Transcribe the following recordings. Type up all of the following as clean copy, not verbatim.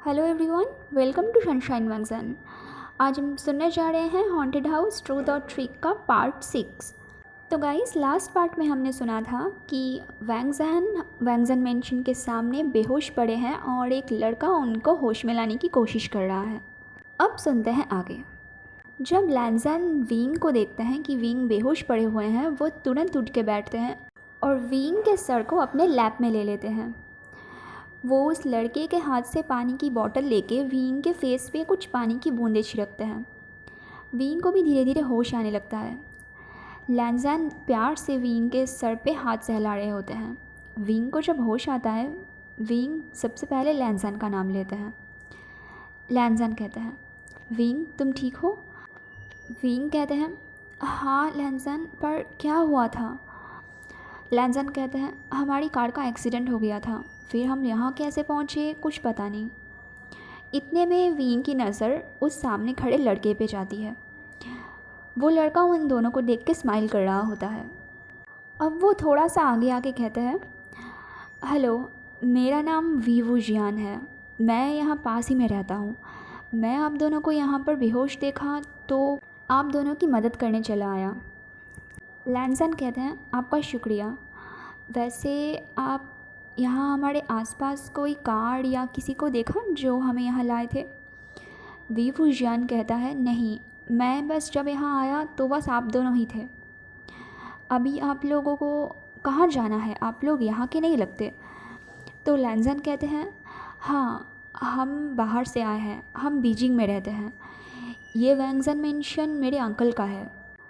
Hello everyone, welcome to sunshine वंगजन। आज हम सुनने जा रहे हैं हॉन्टेड हाउस ट्रूथ और ट्रिक का पार्ट 6। तो गाइस, लास्ट पार्ट में हमने सुना था कि वैंगजन मेंशन के सामने बेहोश पड़े हैं और एक लड़का उनको होश में लाने की कोशिश कर रहा है। अब सुनते हैं आगे। जब लैंजन विंग को देखते हैं कि विंग बेहोश पड़े हुए हैं, वो तुरंत उठ के बैठते हैं और विंग के सर को अपने लैप में ले लेते हैं। वो उस लड़के के हाथ से पानी की बोतल लेके विंग के फेस पे कुछ पानी की बूंदें छिड़कते हैं। विंग को भी धीरे धीरे होश आने लगता है। लैंजन प्यार से विंग के सर पे हाथ सहला रहे होते हैं। विंग को जब होश आता है, विंग सबसे पहले लैंजन का नाम लेते हैं। लैंजन कहते हैं, विंग तुम ठीक हो? विंग कहते हैं, हाँ लैंजन, पर क्या हुआ था? लैंजन कहते हैं, हमारी कार का एक्सीडेंट हो गया था, फिर हम यहाँ कैसे पहुँचे कुछ पता नहीं। इतने में विंग की नज़र उस सामने खड़े लड़के पे जाती है। वो लड़का उन दोनों को देख के स्माइल कर रहा होता है। अब वो थोड़ा सा आगे आके कहते हैं, हेलो, मेरा नाम वीवू जियान है, मैं यहाँ पास ही में रहता हूँ। मैं आप दोनों को यहाँ पर बेहोश देखा तो आप दोनों की मदद करने चला आया। लैंजन कहते हैं, आपका शुक्रिया। वैसे आप यहाँ हमारे आसपास कोई कार या किसी को देखा जो हमें यहाँ लाए थे? वीवू जियान कहता है, नहीं, मैं बस जब यहाँ आया तो बस आप दोनों ही थे। अभी आप लोगों को कहाँ जाना है? आप लोग यहाँ के नहीं लगते। तो लैंजन कहते हैं, हाँ, हम बाहर से आए हैं, हम बीजिंग में रहते हैं। ये वैंगजन मेंशन मेरे अंकल का है,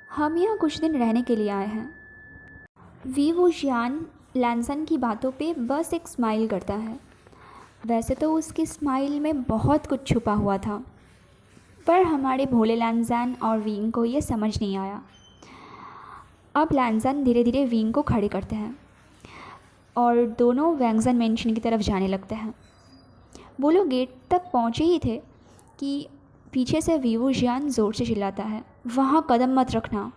हम यहाँ कुछ दिन रहने के लिए आए हैं। वीवू जियान लैंजन की बातों पे बस एक स्माइल करता है। वैसे तो उसकी स्माइल में बहुत कुछ छुपा हुआ था, पर हमारे भोले लैंजन और विंग को ये समझ नहीं आया। अब लैंजन धीरे धीरे विंग को खड़े करते हैं और दोनों वैंगजन मेंशन की तरफ जाने लगते हैं। वो लोग गेट तक पहुँचे ही थे कि पीछे से वीवू जियान ज़ोर से चिल्लाता है, वहाँ कदम मत रखना।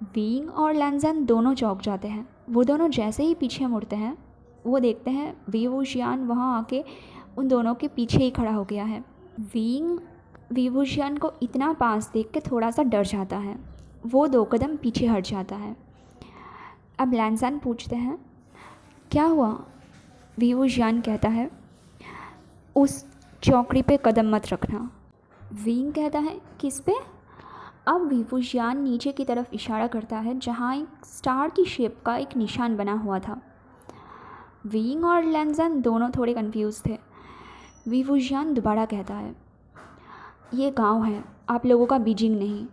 विंग और लैंजन दोनों चौंक जाते हैं। वो दोनों जैसे ही पीछे मुड़ते हैं, वो देखते हैं वीवू जियान वहाँ आके उन दोनों के पीछे ही खड़ा हो गया है। विंग वीवू जियान को इतना पास देख के थोड़ा सा डर जाता है। वो 2 कदम पीछे हट जाता है। अब लैंजन पूछते हैं, क्या हुआ? वीवू जियान कहता है, उस चौकड़ी पे कदम मत रखना। विंग कहता है, किस पे? अब वीवू जियान नीचे की तरफ इशारा करता है जहाँ एक स्टार की शेप का एक निशान बना हुआ था। विंग और लैंजन दोनों थोड़े कंफ्यूज थे। वीवू जियान दोबारा कहता है, ये गांव है, आप लोगों का बीजिंग नहीं।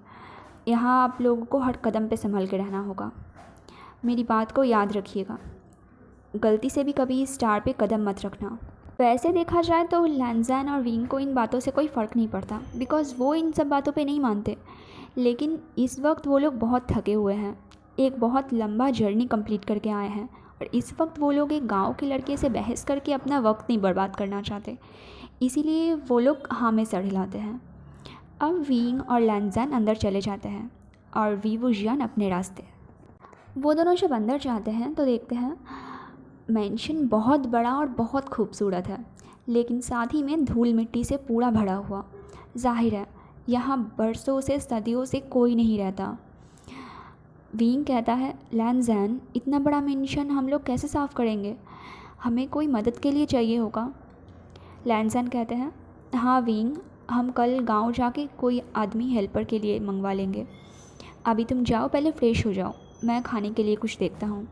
यहाँ आप लोगों को हर कदम पे संभल के रहना होगा। मेरी बात को याद रखिएगा, गलती से भी कभी इस स्टार पे कदम मत रखना। वैसे देखा जाए तो लैंजन और विंग को इन बातों से कोई फ़र्क नहीं पड़ता, बिकॉज़ वो इन सब बातों पे नहीं मानते। लेकिन इस वक्त वो लोग बहुत थके हुए हैं, एक बहुत लंबा जर्नी कंप्लीट करके आए हैं और इस वक्त वो लोग एक गांव के लड़के से बहस करके अपना वक्त नहीं बर्बाद करना चाहते, इसीलिए वो लोग हाँ में सर हिलाते हैं। अब विंग और लैंजन अंदर चले जाते हैं और वीवू जियान अपने रास्ते। वो दोनों जब अंदर जाते हैं तो देखते हैं मेंशन बहुत बड़ा और बहुत खूबसूरत है, लेकिन साथ ही में धूल मिट्टी से पूरा भरा हुआ। जाहिर है यहाँ बरसों से सदियों से कोई नहीं रहता। विंग कहता है, लैंजन, इतना बड़ा मेंशन हम लोग कैसे साफ़ करेंगे? हमें कोई मदद के लिए चाहिए होगा। लैंजन कहते हैं, हाँ विंग, हम कल गांव जाके कोई आदमी हेल्पर के लिए मंगवा लेंगे। अभी तुम जाओ, पहले फ़्रेश हो जाओ, मैं खाने के लिए कुछ देखता हूँ।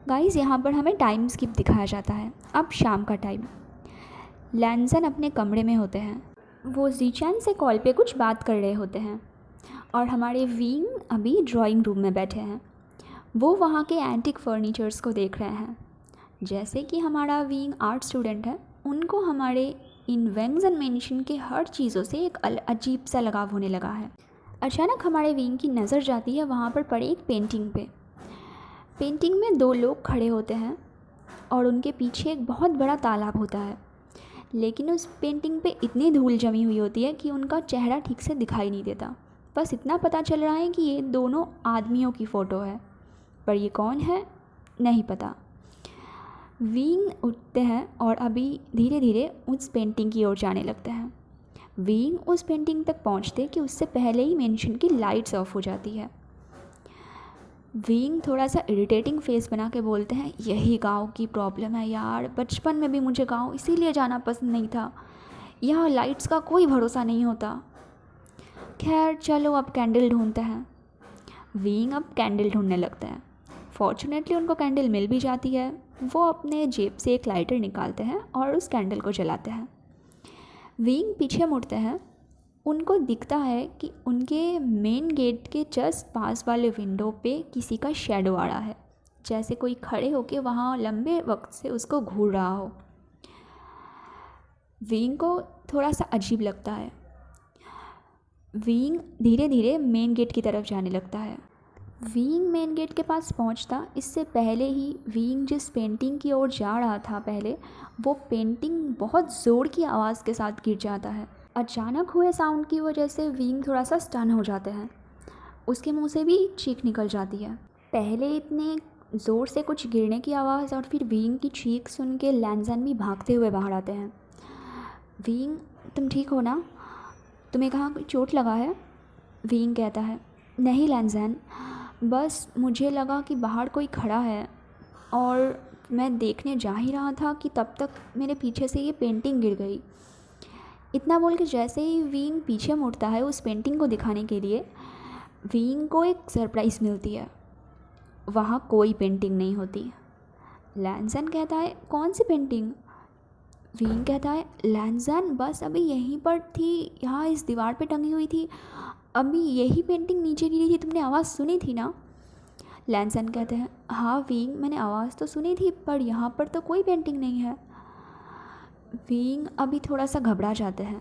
गाइस, यहाँ पर हमें टाइम स्किप दिखाया जाता है। अब शाम का टाइम। लैंजन अपने कमरे में होते हैं। वो जीचैन से कॉल पे कुछ बात कर रहे होते हैं और हमारे विंग अभी ड्राइंग रूम में बैठे हैं। वो वहाँ के एंटिक फर्नीचर्स को देख रहे हैं। जैसे कि हमारा विंग आर्ट स्टूडेंट है, उनको हमारे इन वैंगजन मेंशन के हर चीज़ों से एक अजीब सा लगाव होने लगा है। अचानक हमारे विंग की नज़र जाती है वहाँ पर पड़े एक पेंटिंग पे। पेंटिंग में 2 लोग खड़े होते हैं और उनके पीछे एक बहुत बड़ा तालाब होता है, लेकिन उस पेंटिंग पे इतनी धूल जमी हुई होती है कि उनका चेहरा ठीक से दिखाई नहीं देता। बस इतना पता चल रहा है कि ये दोनों आदमियों की फ़ोटो है, पर ये कौन है नहीं पता। वीइंग उठते हैं और अभी धीरे धीरे उस पेंटिंग की ओर जाने लगते हैं। वीइंग उस पेंटिंग तक पहुंचते कि उससे पहले ही मेंशन की लाइट्स ऑफ हो जाती है। वीइंग थोड़ा सा इरिटेटिंग फेस बना के बोलते हैं, यही गाँव की प्रॉब्लम है यार, बचपन में भी मुझे गाँव इसीलिए जाना पसंद नहीं था, यहाँ लाइट्स का कोई भरोसा नहीं होता। खैर चलो अब कैंडल ढूंढते हैं। वीइंग अब कैंडल ढूंढने लगते हैं। फॉर्चुनेटली उनको कैंडल मिल भी जाती है। वो अपने जेब से एक लाइटर निकालते हैं और उस कैंडल को जलाते हैं। वीइंग पीछे मुड़ते हैं। उनको दिखता है कि उनके मेन गेट के जस्ट पास वाले विंडो पे किसी का शैडो आ रहा है, जैसे कोई खड़े होके वहाँ लंबे वक्त से उसको घूर रहा हो। वीइंग को थोड़ा सा अजीब लगता है। वीइंग धीरे धीरे मेन गेट की तरफ जाने लगता है। वीइंग मेन गेट के पास पहुंचता इससे पहले ही वीइंग जिस पेंटिंग की ओर जा रहा था पहले, वो पेंटिंग बहुत ज़ोर की आवाज़ के साथ गिर जाता है। अचानक हुए साउंड की वजह से वीइंग थोड़ा सा स्टन हो जाते हैं। उसके मुंह से भी चीख निकल जाती है। पहले इतने ज़ोर से कुछ गिरने की आवाज़ और फिर वीइंग की चीख सुन के लैंज़न भी भागते हुए बाहर आते हैं। वीइंग, तुम ठीक हो ना? तुम्हें कहाँ कोई चोट लगा है? वीइंग कहता है, नहीं लैंज़न, बस मुझे लगा कि बाहर कोई खड़ा है और मैं देखने जा ही रहा था कि तब तक मेरे पीछे से ये पेंटिंग गिर गई। इतना बोल के जैसे ही वीइंग पीछे मुड़ता है उस पेंटिंग को दिखाने के लिए, वीइंग को एक सरप्राइज़ मिलती है। वहाँ कोई पेंटिंग नहीं होती। लैंज़न कहता है, कौन सी पेंटिंग? वीइंग कहता है, लैंज़न बस अभी यहीं पर थी, यहाँ इस दीवार पे टंगी हुई थी, अभी यही पेंटिंग नीचे गिरी थी, तुमने आवाज़ सुनी थी ना? लैंज़न कहते हैं, हाँ वीइंग, मैंने आवाज़ तो सुनी थी, पर यहाँ पर तो कोई पेंटिंग नहीं है। वीइंग अभी थोड़ा सा घबरा जाते हैं।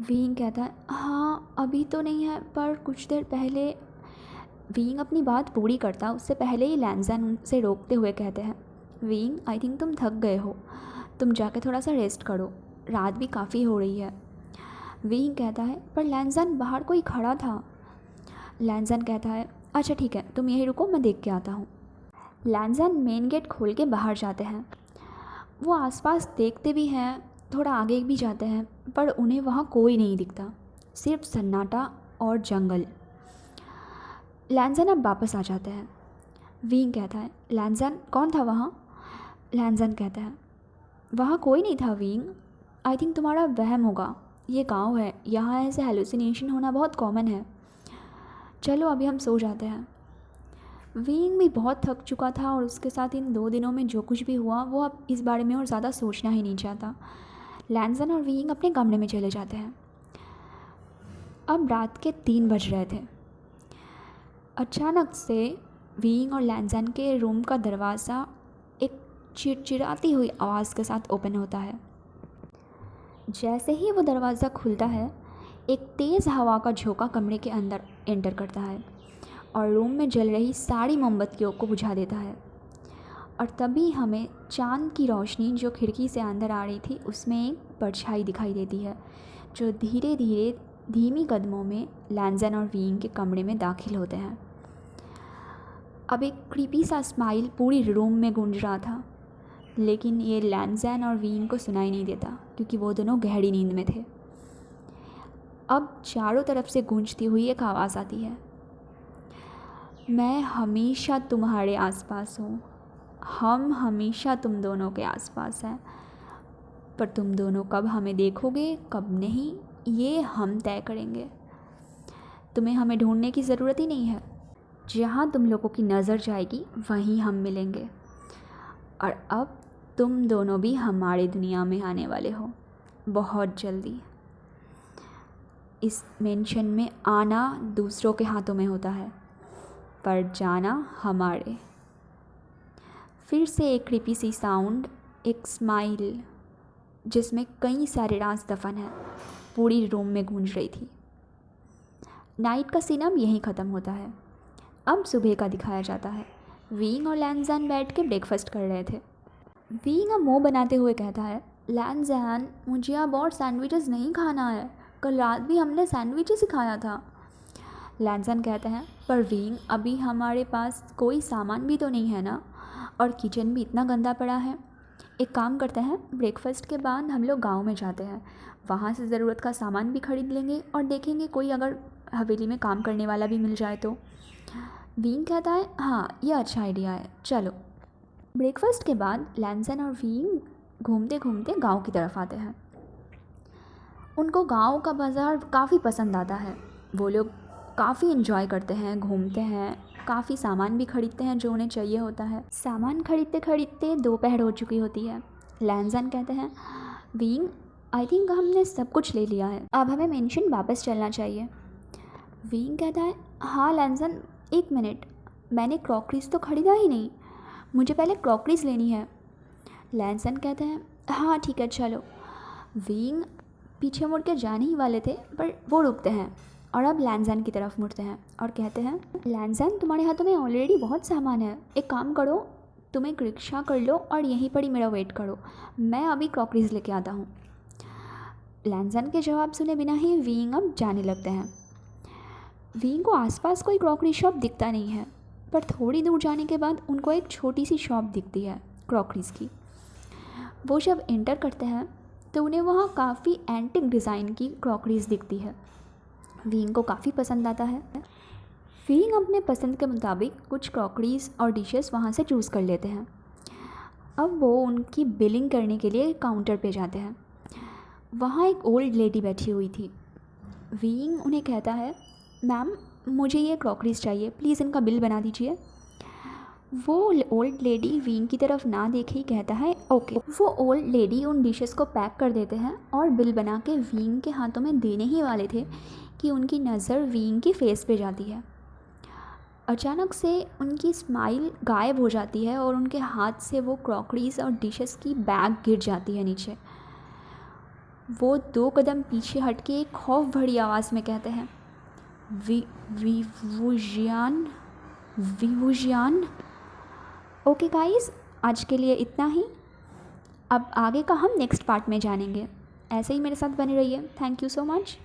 वीइंग कहता है, हाँ अभी तो नहीं है, पर कुछ देर पहले। वीइंग अपनी बात पूरी करता उससे पहले ही लैंज़न उनसे रोकते हुए कहते हैं, वीइंग आई थिंक तुम थक गए हो, तुम जाके थोड़ा सा रेस्ट करो, रात भी काफ़ी हो रही है। वीइंग कहता है, पर लैंज़न बाहर कोई खड़ा था। लैंज़न कहता है, अच्छा ठीक है, तुम यहीं रुको, मैं देख के आता हूँ। लैंज़न मेन गेट खोल के बाहर जाते हैं। वो आसपास देखते भी हैं, थोड़ा आगे भी जाते हैं, पर उन्हें वहाँ कोई नहीं दिखता, सिर्फ सन्नाटा और जंगल। लैंज़न अब वापस आ जाते हैं। वीइंग कहता है, लैंज़न कौन था वहाँ? लैंज़न कहता है, वहाँ कोई नहीं था वीइंग, आई थिंक तुम्हारा वहम होगा, ये गांव है, यहाँ ऐसे हेलुसिनेशन होना बहुत कॉमन है, चलो अभी हम सो जाते हैं। वीइंग भी बहुत थक चुका था और उसके साथ इन 2 दिनों में जो कुछ भी हुआ वो अब इस बारे में और ज़्यादा सोचना ही नहीं चाहता। लैंज़न और वीइंग अपने कमरे में चले जाते हैं। अब रात के 3 बज रहे थे। अचानक से वीइंग और लैंज़न के रूम का दरवाज़ा एक चिड़चिड़ाती हुई आवाज़ के साथ ओपन होता है। जैसे ही वो दरवाज़ा खुलता है, एक तेज़ हवा का झोंका कमरे के अंदर एंटर करता है और रूम में जल रही सारी मोमबत्तियों को बुझा देता है। और तभी हमें चाँद की रोशनी जो खिड़की से अंदर आ रही थी उसमें एक परछाई दिखाई देती है, जो धीरे धीरे धीमी कदमों में लैंज़न और वीइंग के कमरे में दाखिल होते हैं। अब एक क्रीपी सा स्माइल पूरी रूम में गूंज रहा था, लेकिन ये लैंज़न और वीइंग को सुनाई नहीं देता क्योंकि वो दोनों गहरी नींद में थे। अब चारों तरफ से गूंजती हुई एक आवाज़ आती है, मैं हमेशा तुम्हारे आसपास हूँ, हम हमेशा तुम दोनों के आसपास हैं, पर तुम दोनों कब हमें देखोगे कब नहीं ये हम तय करेंगे। तुम्हें हमें ढूंढने की ज़रूरत ही नहीं है, जहाँ तुम लोगों की नज़र जाएगी वहीं हम मिलेंगे। और अब तुम दोनों भी हमारी दुनिया में आने वाले हो बहुत जल्दी। इस मेंशन में आना दूसरों के हाथों में होता है, पर जाना हमारे। फिर से एक क्रीपी सी साउंड, एक स्माइल जिसमें कई सारे राज दफन हैं, पूरी रूम में गूंज रही थी। नाइट का सीन अब यहीं ख़त्म होता है। अब सुबह का दिखाया जाता है। वीइंग और लैंज़न बैठ के ब्रेकफास्ट कर रहे थे। वीइंग अब मुँह बनाते हुए कहता है, लैंज़न मुझे अब और सैंडविचेस नहीं खाना है, कल रात भी हमने सैंडविचेस ही खाया था। लैंज़न कहते हैं, पर वीइंग अभी हमारे पास कोई सामान भी तो नहीं है ना, और किचन भी इतना गंदा पड़ा है। एक काम करते हैं, ब्रेकफास्ट के बाद हम लोग गांव में जाते हैं, वहाँ से ज़रूरत का सामान भी खरीद लेंगे और देखेंगे कोई अगर हवेली में काम करने वाला भी मिल जाए तो। विंग कहता है हाँ ये अच्छा आइडिया है, चलो। ब्रेकफास्ट के बाद लैंसन और विंग घूमते घूमते गांव की तरफ आते हैं। उनको गांव का बाज़ार काफ़ी पसंद आता है। वो लोग काफ़ी इन्जॉय करते हैं, घूमते हैं, काफ़ी सामान भी खरीदते हैं जो उन्हें चाहिए होता है। सामान खरीदते खरीदते दोपहर हो चुकी होती है। लैंसन कहते हैं विंग आई थिंक हमने सब कुछ ले लिया है, अब हमें मेंशन वापस चलना चाहिए। विंग कहता है हाँ लैंसन, एक मिनट, मैंने क्रॉकरीज तो ख़रीदा ही नहीं, मुझे पहले क्रॉकरीज लेनी है। लैंसन कहते हैं हाँ ठीक है चलो। विंग पीछे मुड़ के जाने ही वाले थे पर वो रुकते हैं और अब लैंसन की तरफ मुड़ते हैं और कहते हैं लैंसन तुम्हारे हाथों में ऑलरेडी बहुत सामान है, एक काम करो तुम एक रिक्शा कर लो और यहीं पर ही मेरा वेट करो, मैं अभी क्रॉकरीज लेके आता हूँ। लैंसन के जवाब सुने बिना ही विंग अब जाने लगते हैं। विंग को आसपास कोई क्रॉकरी शॉप दिखता नहीं है, पर थोड़ी दूर जाने के बाद उनको एक छोटी सी शॉप दिखती है क्रॉकरीज़ की। वो जब एंटर करते हैं तो उन्हें वहाँ काफ़ी एंटिक डिज़ाइन की क्रॉकरीज़ दिखती है। विंग को काफ़ी पसंद आता है। विंग अपने पसंद के मुताबिक कुछ क्रॉकरीज़ और डिशेस वहाँ से चूज़ कर लेते हैं। अब वो उनकी बिलिंग करने के लिए काउंटर पे जाते हैं। वहाँ एक ओल्ड लेडी बैठी हुई थी। विंग उन्हें कहता है मैम मुझे ये क्रॉकरीज़ चाहिए, प्लीज़ इनका बिल बना दीजिए। वो ओल्ड लेडी विंग की तरफ ना देखे ही कहता है ओके। वो ओल्ड लेडी उन डिशेस को पैक कर देते हैं और बिल बना के विंग के हाथों में देने ही वाले थे कि उनकी नज़र विंग की फेस पे जाती है। अचानक से उनकी स्माइल गायब हो जाती है और उनके हाथ से वो क्रॉकरीज़ और डिशेस की बैग गिर जाती है नीचे। वो 2 कदम पीछे हट के एक खौफ भरी आवाज़ में कहते हैं विवुजियान विवुजियान। ओके गाइस, आज के लिए इतना ही। अब आगे का हम नेक्स्ट पार्ट में जानेंगे। ऐसे ही मेरे साथ बने रहिए। Thank you so much.